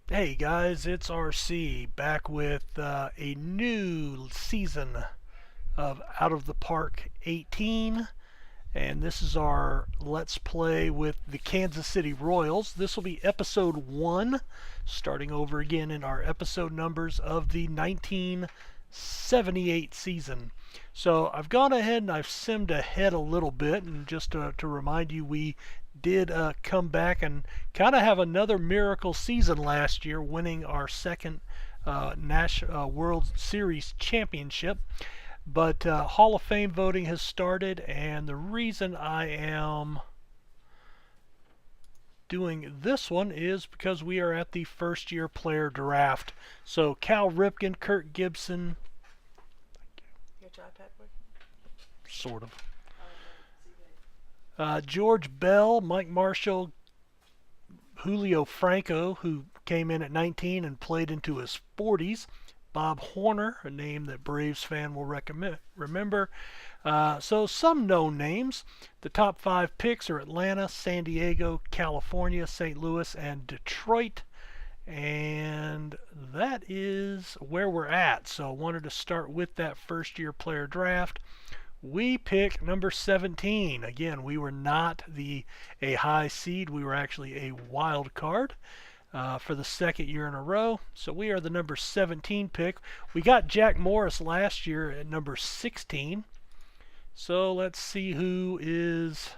Hey guys, it's RC back with a new season of Out of the Park 18, and this is our Let's Play with the Kansas City Royals. This will be episode 1, starting over again in our episode numbers of the 1978 season. So I've gone ahead and I've simmed ahead a little bit, and just to remind you, we did come back and kind of have another miracle season last year, winning our second World Series championship. But Hall of Fame voting has started, and the reason I am doing this one is because we are at the first year player draft. So Cal Ripken, Kirk Gibson, Your iPad working? sort of. Oh, George Bell, Mike Marshall, Julio Franco, who came in at 19 and played into his 40s. Bob Horner, a name that Braves fan will remember. So some known names. The top 5 picks are Atlanta, San Diego, California, St. Louis, and Detroit. And that is where we're at. So I wanted to start with that first year player draft. We pick number 17. Again, we were not a high seed. We were actually a wild card for the second year in a row. So we are the number 17 pick. We got Jack Morris last year at number 16. So let's see who is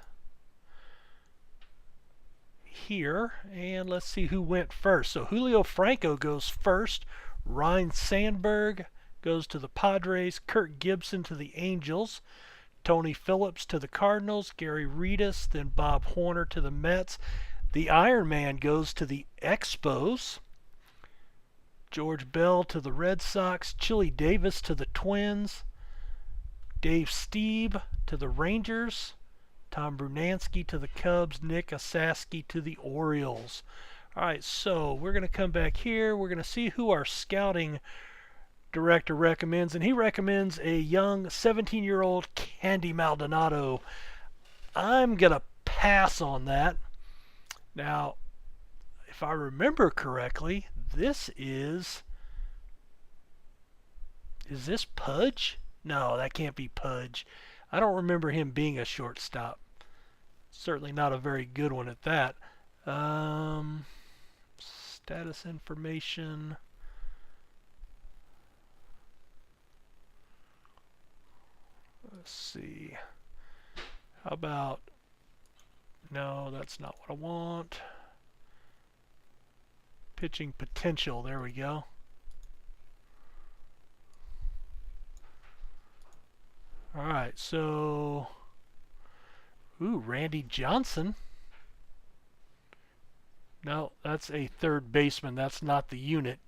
here, and let's see who went first. So Julio Franco goes first. Ryne Sandberg goes to the Padres. Kirk Gibson to the Angels. Tony Phillips to the Cardinals. Gary Redus, then Bob Horner to the Mets. The Iron Man goes to the Expos. George Bell to the Red Sox. Chili Davis to the Twins. Dave Stieb to the Rangers. Tom Brunansky to the Cubs. Nick Osaski to the Orioles. Alright, so we're going to come back here. We're going to see who our scouting director recommends, and he recommends a young 17-year-old Candy Maldonado. I'm going to pass on that. Now, if I remember correctly, this is this Pudge? No, that can't be Pudge. I don't remember him being a shortstop. Certainly not a very good one at that. Status information. Let's see. How about... No, that's not what I want. Pitching potential. There we go. Alright, so... Ooh, Randy Johnson. No, that's a third baseman. That's not the unit.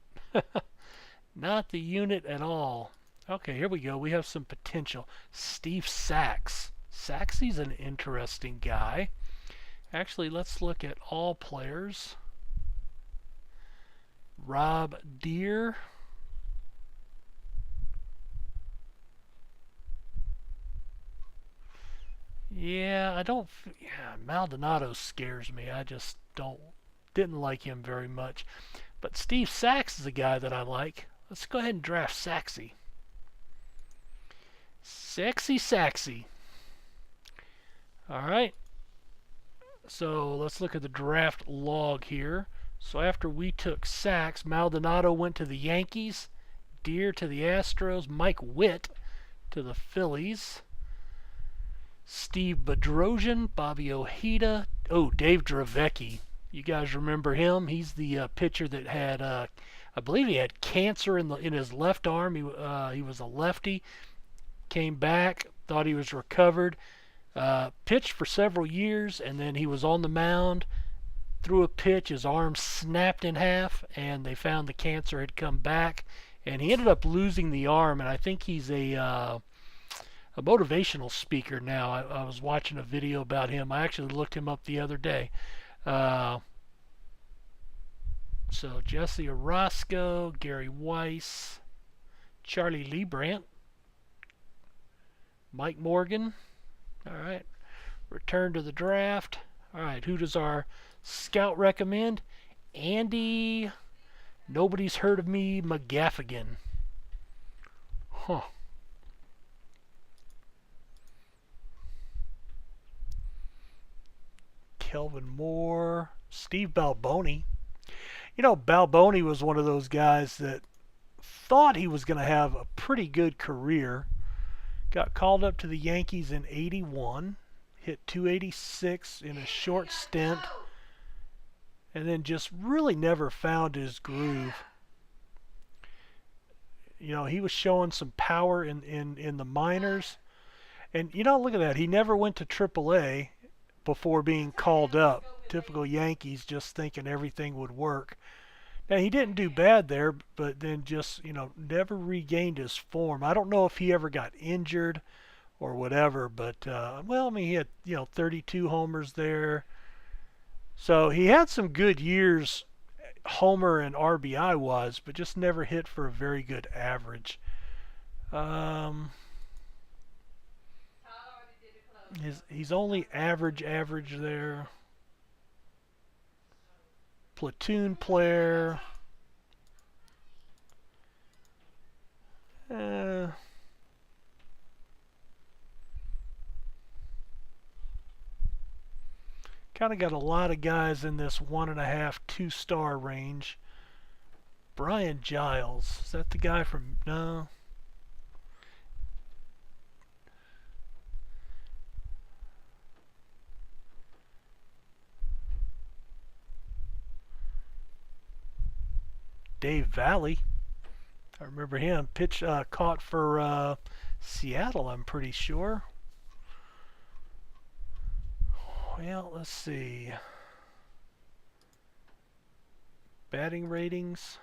Not the unit at all. Okay, here we go. We have some potential. Steve Sachs. Saxy's an interesting guy. Actually, let's look at all players. Rob Deere. Yeah, I don't... Yeah, Maldonado scares me. I just didn't like him very much. But Steve Sachs is a guy that I like. Let's go ahead and draft Saxy. Saxy. Alright. So let's look at the draft log here. So after we took Sachs, Maldonado went to the Yankees, Deere to the Astros, Mike Witt to the Phillies, Steve Bedrosian, Bobby Ojeda, Dave Dravecki. You guys remember him? He's the pitcher that had, I believe he had cancer in his left arm. He was a lefty. Came back, thought he was recovered. Pitched for several years, and then he was on the mound. Threw a pitch, his arm snapped in half, and they found the cancer had come back, and he ended up losing the arm. And I think he's a motivational speaker now. I was watching a video about him. I actually looked him up the other day. So Jesse Orosco, Gary Weiss, Charlie Leibrandt, Mike Morgan. All right, return to the draft. All right, who does our scout recommend? Andy Nobody's heard of me, McGaffigan. Huh. Kelvin Moore. Steve Balboni. You know, Balboni was one of those guys that thought he was going to have a pretty good career. Got called up to the Yankees in '81. Hit .286 in a short stint. And then just really never found his groove. You know, he was showing some power in the minors. And, you know, look at that. He never went to AAA before being called up. Typical Yankees, just thinking everything would work. Now, he didn't do bad there, but then just, you know, never regained his form. I don't know if he ever got injured or whatever, but, well, I mean, he had, you know, 32 homers there. So he had some good years, homer and RBI wise, but just never hit for a very good average. He's only average there. Platoon player. Kind of got a lot of guys in this 1.5, 2-star range. Brian Giles. Is that the guy from... No. Dave Valley. I remember him. Pitch caught for Seattle, I'm pretty sure. Well, let's see. Batting ratings.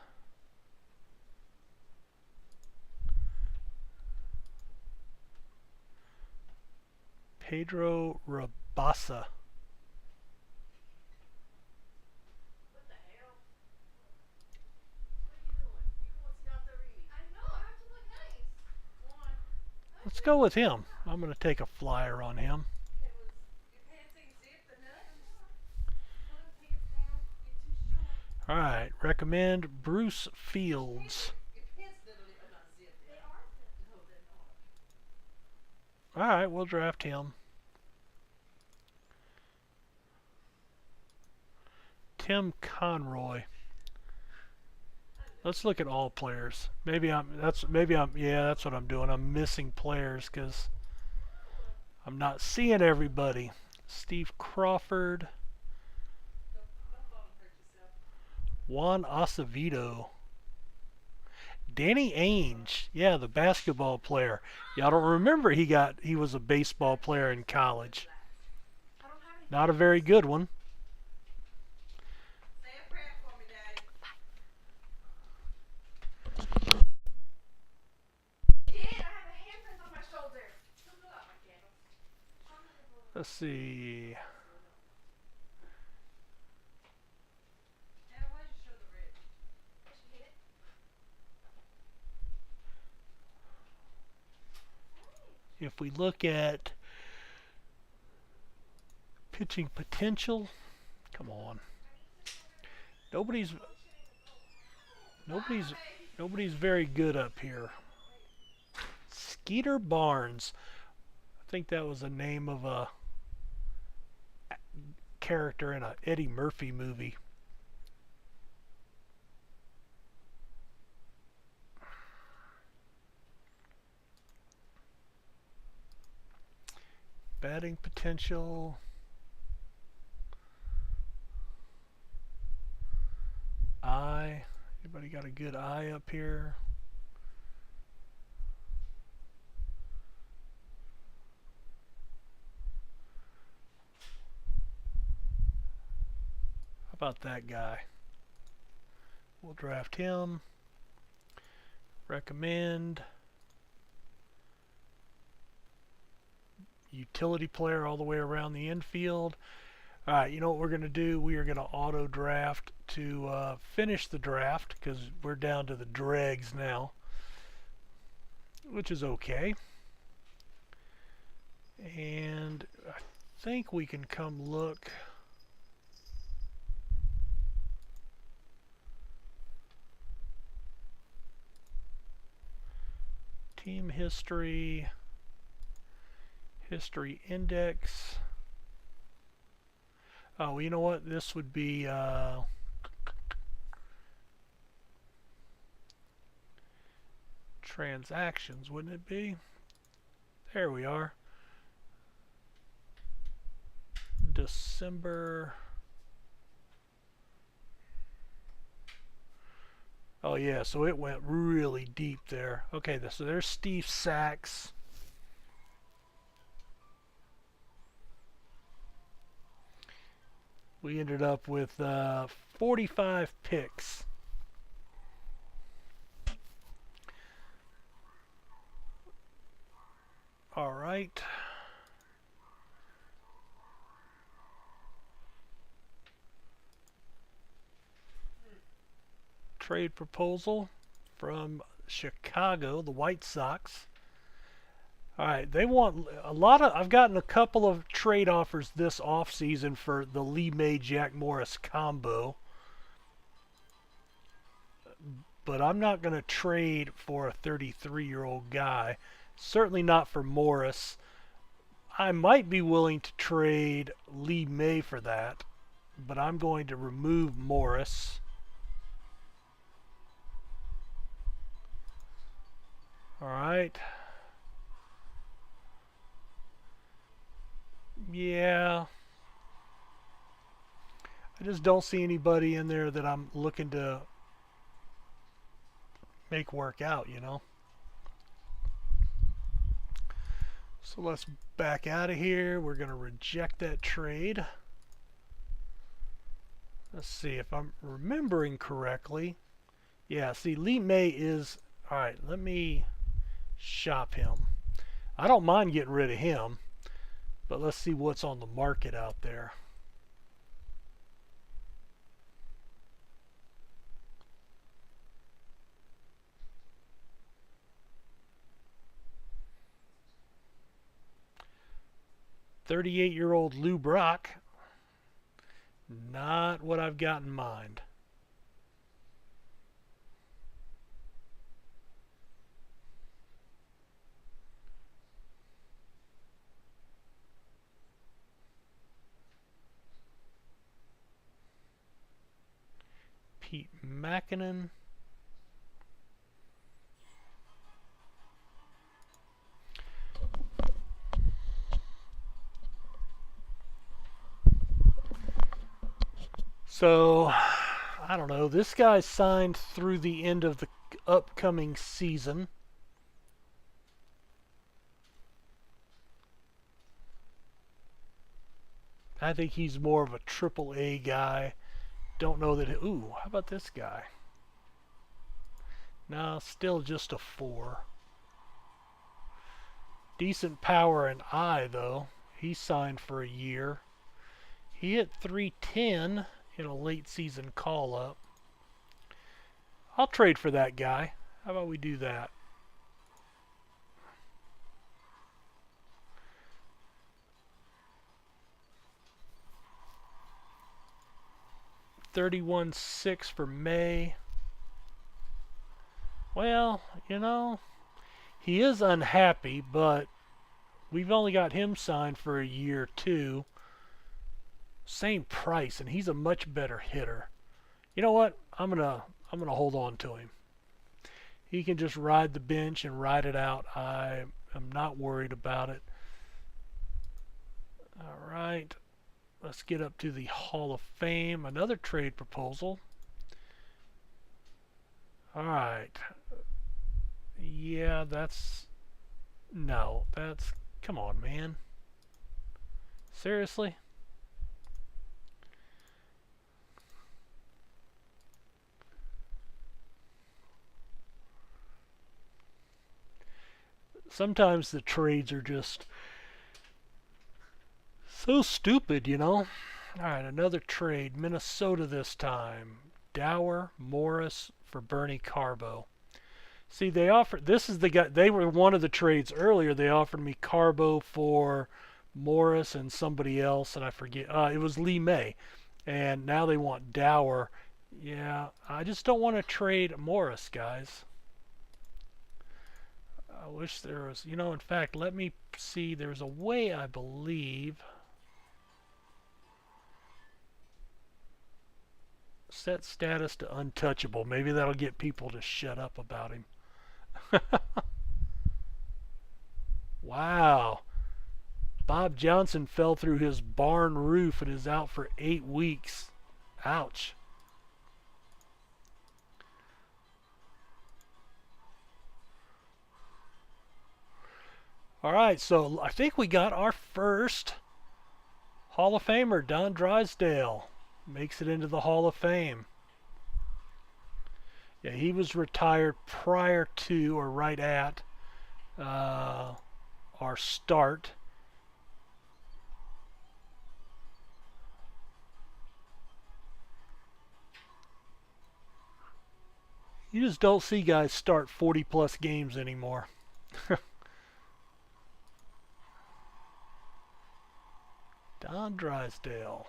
Pedro Rabasa. Let's go with him. I'm going to take a flyer on him. All right, recommend Bruce Fields. All right, we'll draft him. Tim Conroy. Let's look at all players. Yeah, that's what I'm doing. I'm missing players because I'm not seeing everybody. Steve Crawford. Juan Acevedo. Danny Ainge. Yeah, the basketball player. Y'all don't remember he was a baseball player in college. Not a very good one. Let's see. If we look at pitching potential, come on. Nobody's very good up here. Skeeter Barnes. I think that was the name of a character in a Eddie Murphy movie. Batting potential. Eye. Anybody got a good eye up here? How about that guy? We'll draft him. Recommend. Utility player all the way around the infield. All right, you know what we're going to do? We are going to auto draft to finish the draft because we're down to the dregs now, which is okay. And I think we can come look. team history, history index. Oh, you know what? This would be transactions, wouldn't it be? There we are. December. Oh yeah, so it went really deep there. Okay, so there's Steve Sachs. We ended up with 45 picks. All right. Trade proposal from Chicago, the White Sox. All right, they want a lot of. I've gotten a couple of trade offers this offseason for the Lee May Jack Morris combo, but I'm not going to trade for a 33-year-old guy. Certainly not for Morris. I might be willing to trade Lee May for that, but I'm going to remove Morris. All right. Yeah. I just don't see anybody in there that I'm looking to make work out, you know. So let's back out of here. We're going to reject that trade. Let's see if I'm remembering correctly. Yeah, see, Lee May is... All right, let me shop him. I don't mind getting rid of him, but let's see what's on the market out there. "38-year-old Lou Brock." Not what I've got in mind. Pete Mackinnon. So, I don't know. This guy's signed through the end of the upcoming season. I think he's more of a AAA guy. Don't know that... Ooh, how about this guy? No, still just a 4. Decent power and eye, though. He signed for a year. He hit .310 in a late season call-up. I'll trade for that guy. How about we do that? $31.6 for May. Well, you know, he is unhappy, but we've only got him signed for a year too. Same price, and he's a much better hitter. You know what? I'm gonna hold on to him. He can just ride the bench and ride it out. I am not worried about it. All right. Let's get up to the Hall of Fame. Another trade proposal. All right. Yeah, that's... No, that's... Come on, man. Seriously? Sometimes the trades are just so stupid, you know. All right, another trade. Minnesota this time. Dower, Morris for Bernie Carbo. See, they offered... This is the guy... They were one of the trades earlier. They offered me Carbo for Morris and somebody else, and I forget. It was Lee May. And now they want Dower. Yeah, I just don't want to trade Morris, guys. I wish there was, in fact, let me see. There's a way, I believe. Set status to untouchable. Maybe that'll get people to shut up about him. Wow. Bob Johnson fell through his barn roof and is out for 8 weeks. Ouch. All right, so I think we got our first Hall of Famer. Don Drysdale makes it into the Hall of Fame. Yeah, he was retired prior to or right at our start. You just don't see guys start 40 plus games anymore. Don Drysdale.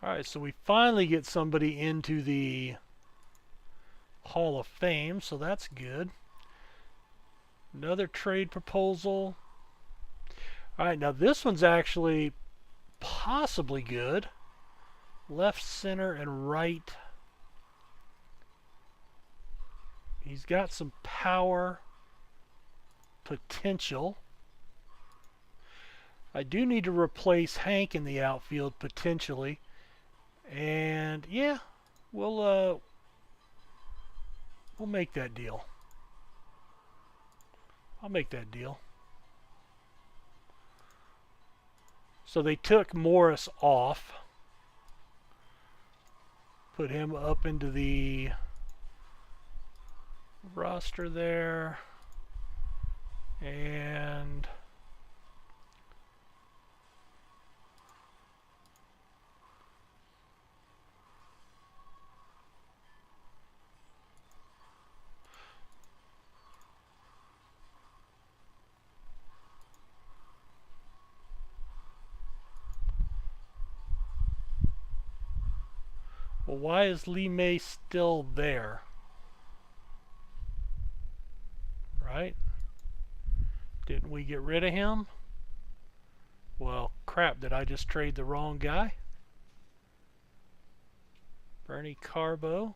Alright, so we finally get somebody into the Hall of Fame, so that's good. Another trade proposal. Alright, now this one's actually possibly good. Left, center, and right. He's got some power potential. I do need to replace Hank in the outfield potentially. And yeah, we'll make that deal. I'll make that deal. So they took Morris off. Put him up into the roster there. And well, why is Lee May still there? Right? Didn't we get rid of him? Well, crap, did I just trade the wrong guy? Bernie Carbo.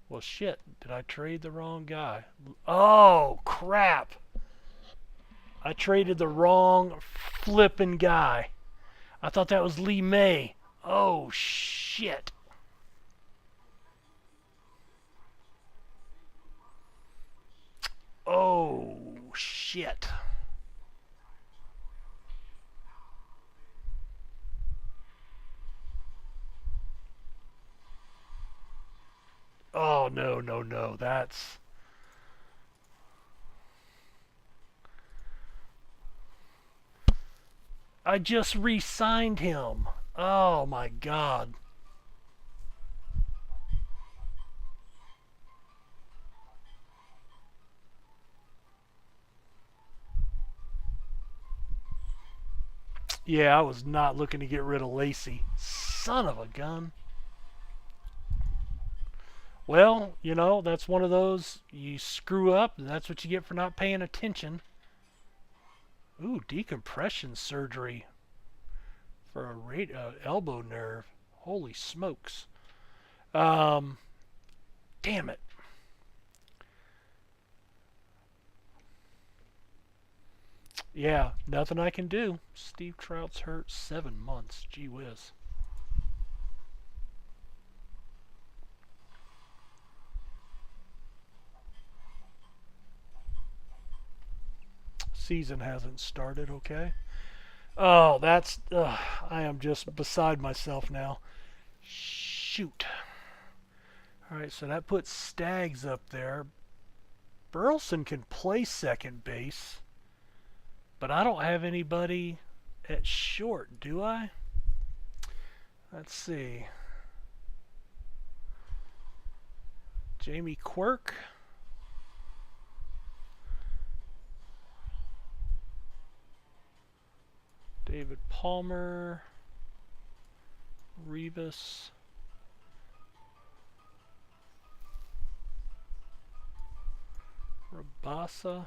Well, shit, did I trade the wrong guy? Oh, crap. I traded the wrong flippin' guy. I thought that was Lee May. Oh, shit. Oh, shit. Oh, no, no, no. That's... I just re-signed him. Oh, my God. Yeah, I was not looking to get rid of Lacey. Son of a gun. Well, that's one of those, you screw up, and that's what you get for not paying attention. Ooh, decompression surgery for a elbow nerve. Holy smokes. Damn it. Yeah, nothing I can do. Steve Trout's hurt 7 months. Gee whiz. Season hasn't started, okay? Oh, that's... I am just beside myself now. Shoot. Alright, so that puts Staggs up there. Burleson can play second base. But I don't have anybody at short, do I? Let's see. Jamie Quirk. David Palmer. Rivas. Rabasa.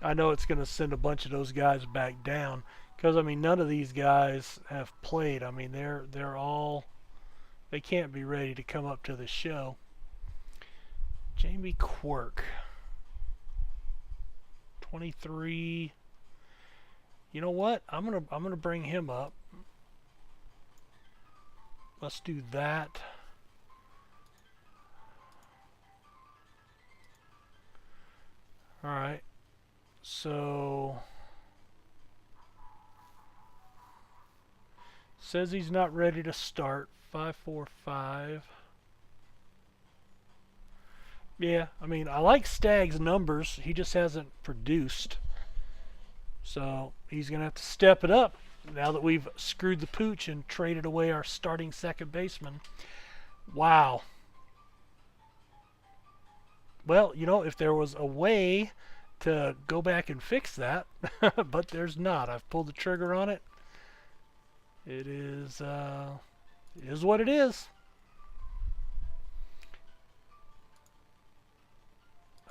I know it's going to send a bunch of those guys back down because I mean none of these guys have played. I mean they're all they can't be ready to come up to the show. Jamie Quirk, 23. You know what? I'm gonna bring him up. Let's do that. All right. So says he's not ready to start. 545. Yeah, I mean I like Stag's numbers. He just hasn't produced. So he's gonna have to step it up now that we've screwed the pooch and traded away our starting second baseman. Wow. Well, you know, if there was a way to go back and fix that, but there's not. I've pulled the trigger on it. It is what it is.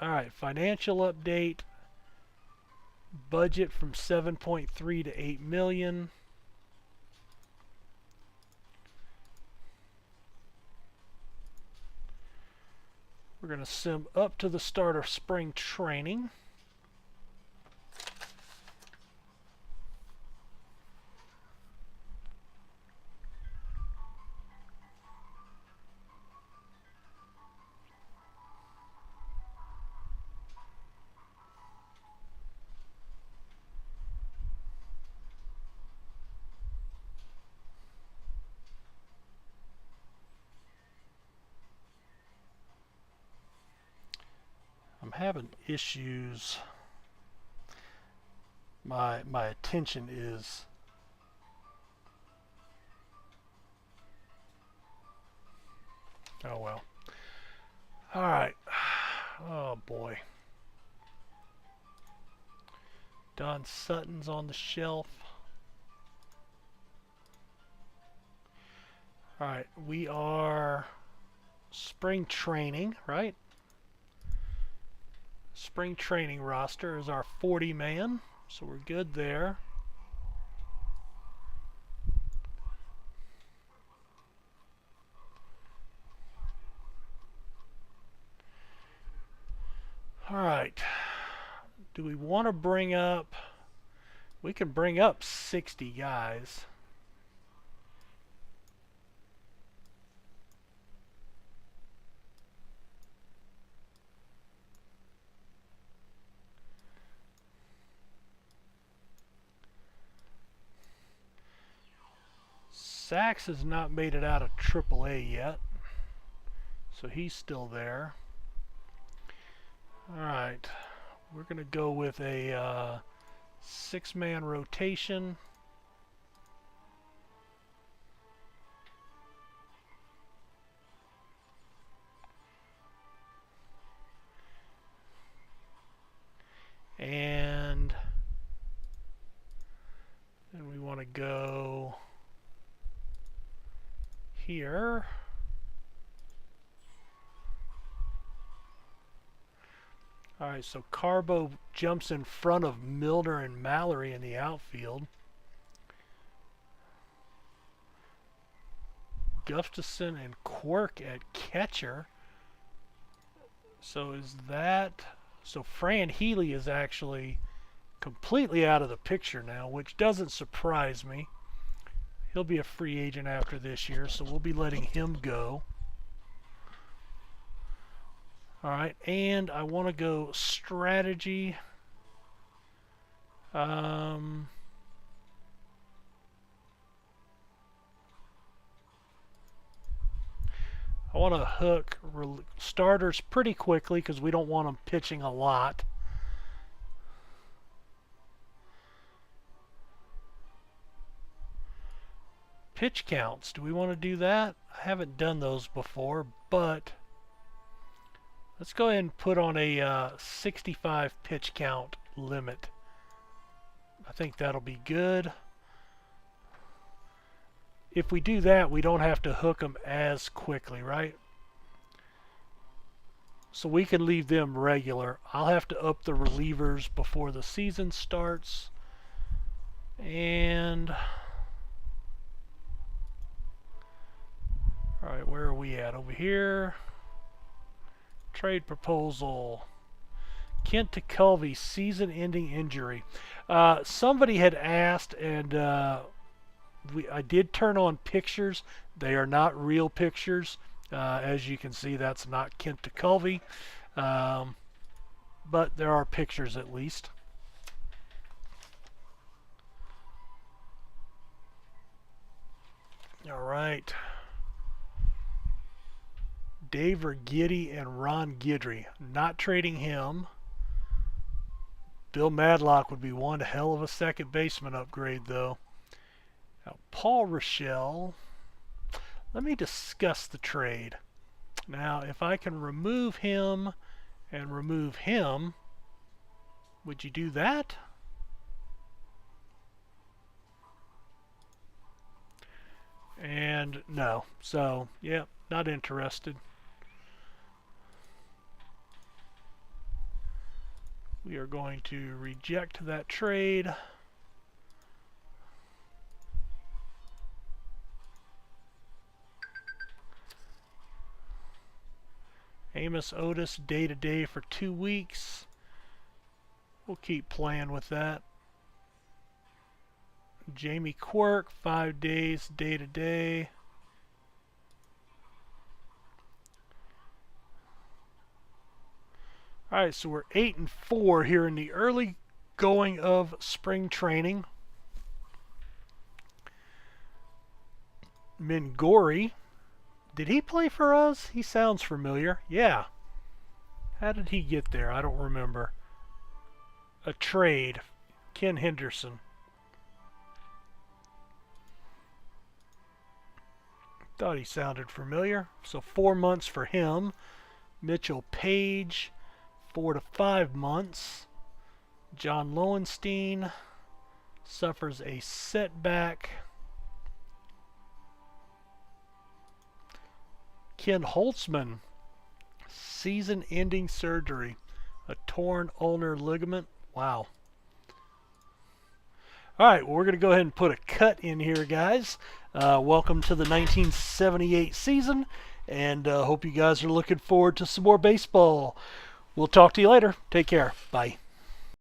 All right, financial update. Budget from 7.3 to 8 million. We're going to sim up to the start of spring training. I'm having issues. My attention is oh well. All right. Oh boy. Don Sutton's on the shelf. All right, we are spring training, right? Spring training roster is our 40-man, so we're good there. All right. Do we want to bring up... We can bring up 60 guys. Sachs has not made it out of AAA yet, so he's still there. Alright, we're going to go with a 6-man rotation. And then we want to go here. Alright, so Carbo jumps in front of Milner and Mallory in the outfield. Gustafson and Quirk at catcher. So is that... So Fran Healy is actually completely out of the picture now, which doesn't surprise me. He'll be a free agent after this year, so we'll be letting him go. Alright, and I want to go strategy. I want to hook starters pretty quickly because we don't want them pitching a lot. Pitch counts. Do we want to do that? I haven't done those before, but let's go ahead and put on a 65 pitch count limit. I think that'll be good. If we do that, we don't have to hook them as quickly, right? So we can leave them regular. I'll have to up the relievers before the season starts. And alright, where are we at? Over here. Trade proposal. Kent Tekulve, season-ending injury. Somebody had asked, and I did turn on pictures. They are not real pictures. As you can see, that's not Kent Tekulve. But there are pictures at least. All right. Dave Urquidy and Ron Guidry. Not trading him. Bill Madlock would be one hell of a second baseman upgrade, though. Now, Paul Rochelle. Let me discuss the trade. Now, if I can remove him and remove him, would you do that? And no. So, yeah, not interested. We are going to reject that trade. Amos Otis day-to-day for 2 weeks. We'll keep playing with that. Jamie Quirk, 5 days day-to-day. Alright, so we're 8-4 here in the early going of spring training. Mingori. Did he play for us? He sounds familiar. Yeah. How did he get there? I don't remember. A trade. Ken Henderson. Thought he sounded familiar. So 4 months for him. Mitchell Page, 4 to 5 months. John Lowenstein suffers a setback. Ken Holtzman, season-ending surgery, a torn ulnar ligament. Wow. All right, well, we're going to go ahead and put a cut in here, guys. Welcome to the 1978 season, and hope you guys are looking forward to some more baseball. We'll talk to you later. Take care. Bye.